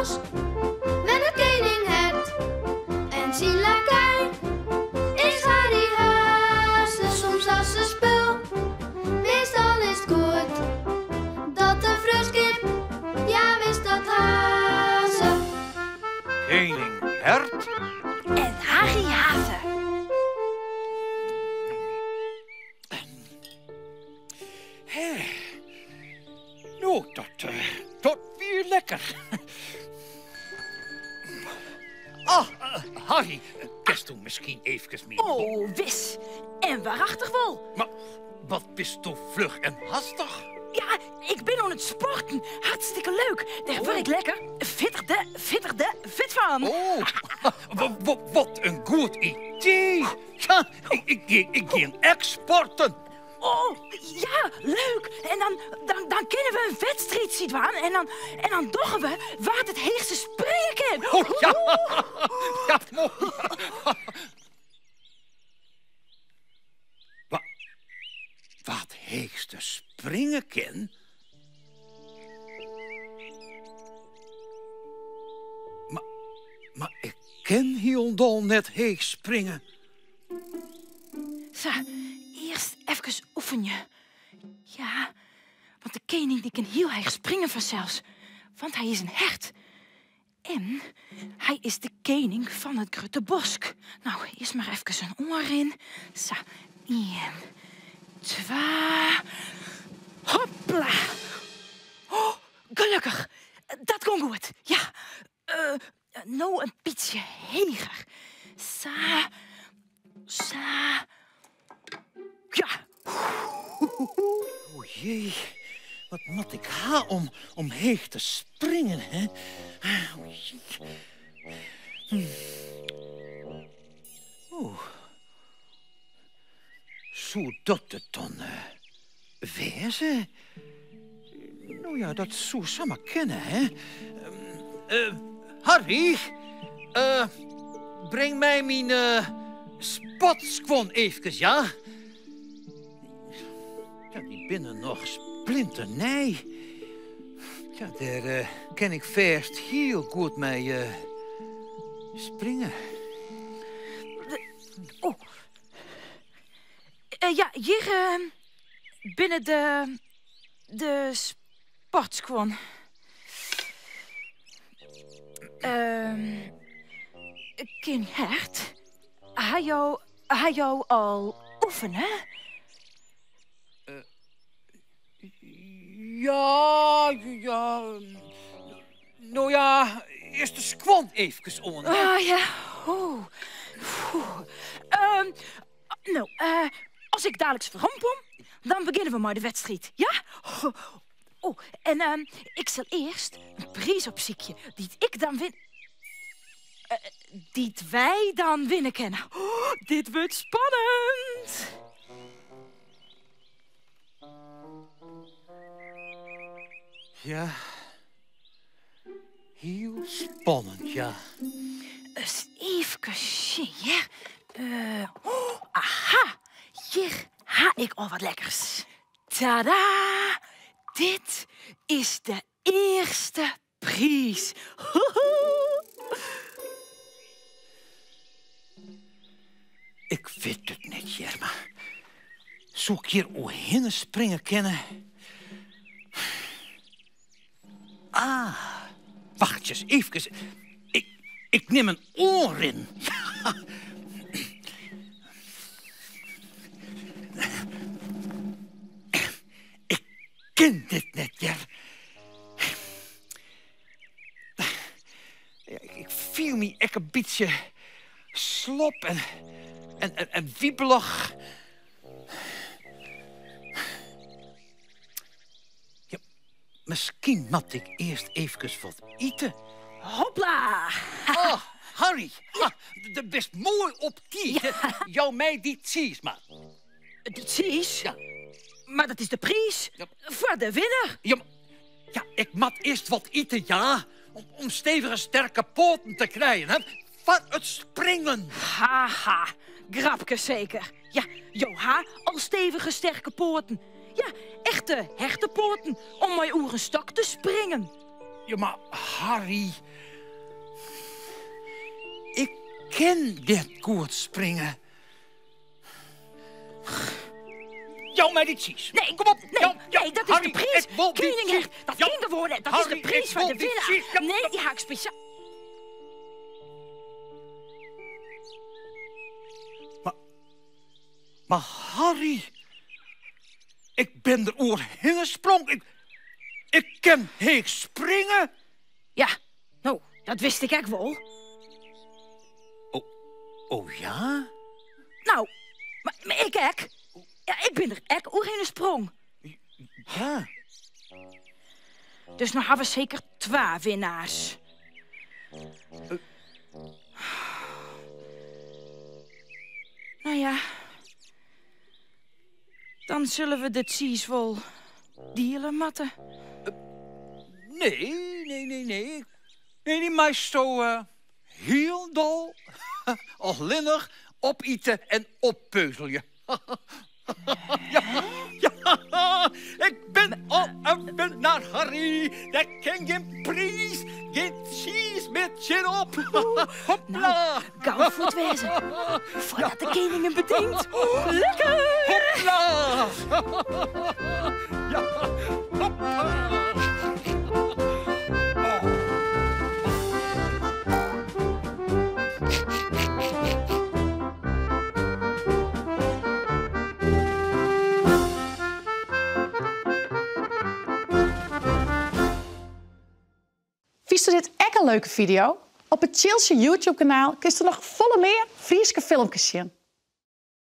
bos met het koninghert en zijn lakij. Is Harry Haase soms als een spul? Meestal is het goed dat de fruskip, ja wist dat Haase. Koninghert en Harry Haase. Nou, dat weer lekker. Harry, kerst toen misschien even mee? Oh, wis. En waarachtig wel. Maar wat bist toch vlug en hastig? Ja, ik ben aan het sporten. Hartstikke leuk. Daar word ik lekker fit van. Oh, wat een goed idee. Ja, ik ga exporten. Oh, ja, leuk. En dan kunnen we een wedstrijd zien doen. En dan doggen we waar het heegste springen kan. Oh, ja. Ja, mooi. Wat heegste springen kan? Maar ik ken heel net heeg springen. Zo, eerst even oefenen. Ja, want de koning die kan heel erg springen vanzelfs. Want hij is een hert. En hij is de koning van het Grote Bosk. Nou, eerst maar even een oor in. Zo, 1, 2... Hopla! Oh, gelukkig. Dat kon goed. Ja, nou een beetje heger. Zo. Ja. O jee, wat moet ik om heeg te springen, hè? O jee. Zou dat het dan wezen? Nou ja, dat zou samen kennen, hè? Harry, breng mij mijn spotskwon even, ja? Ja, die binnen nog splinternij. Ja, daar kan ik verst heel goed mee springen. Oh. Ja, hier binnen de sportskwon. Koninghert, hij jou al oefenen? Ja. Nou ja, eerst de squan even on. Ja. Nou, als ik dadelijk verrompel, dan beginnen we maar de wedstrijd, ja? Oh, en ik zal eerst een prijs opzoeken die ik dan win... die wij dan winnen kunnen. Oh, dit wordt spannend. Ja, heel spannend, ja. Eens even zien. Aha, hier ha ik al wat lekkers. Tada! Dit is de eerste prijs. Ik weet het niet, Jerma. Zou ik hier oorheen springen kennen? Wacht eens even. Ik neem een oor in. Ik ken dit net, Jer. Ik viel me echt een beetje slop en wiebelig. Ja, misschien moet ik eerst even wat eten. Hopla! Oh, Harry, de best mooi op tijd. Ja. Jou mij die cheese, man. De cheese? Ja. Maar dat is de prijs Ja. voor de winnaar. Ja, ik moet eerst wat eten, ja. Om stevige, sterke poten te krijgen, hè. Van het springen. Haha, grapke zeker. Ja, Joha, al stevige sterke poorten. Ja, echte hertenpoorten om mijn oerenstok te springen. Ja, maar Harry, ken dit goed springen. Jou mij dit zies. Nee, kom op. Nee, dat is Harry, de prijs. ik wil niet Koninghert, zien. dat Ja, kind worden. Dat Harry, is de prijs ik van de wil niet winnaar. zien. Ja, Nee, die ga ik speciaal... Maar Harry, ik ben er oorheen gesprong. Ik kan heek springen. Ja, nou, dat wist ik ook wel. Oh ja? Nou, maar ik ook. Ja, ik ben er ook oorheen gesprong. Ja. Dus nu hebben we zeker 2 winnaars. Nou ja, dan zullen we de cheese wel dealen, Matte. Nee, die meest zo heel dol, allinnig opeten en oppeuzelje. Ja, ik ben op een punt naar Harry. Dat ken geen prijs, geen cheese met chin op. Hopla. Nou, gauw voet wezen. Voordat de koning hem bedenkt. Lekker! Hopla. Ja, hopla. Vist u dit echt een leuke video? Op het Chilse YouTube-kanaal kun je er nog volle meer Frieske filmpjes zien.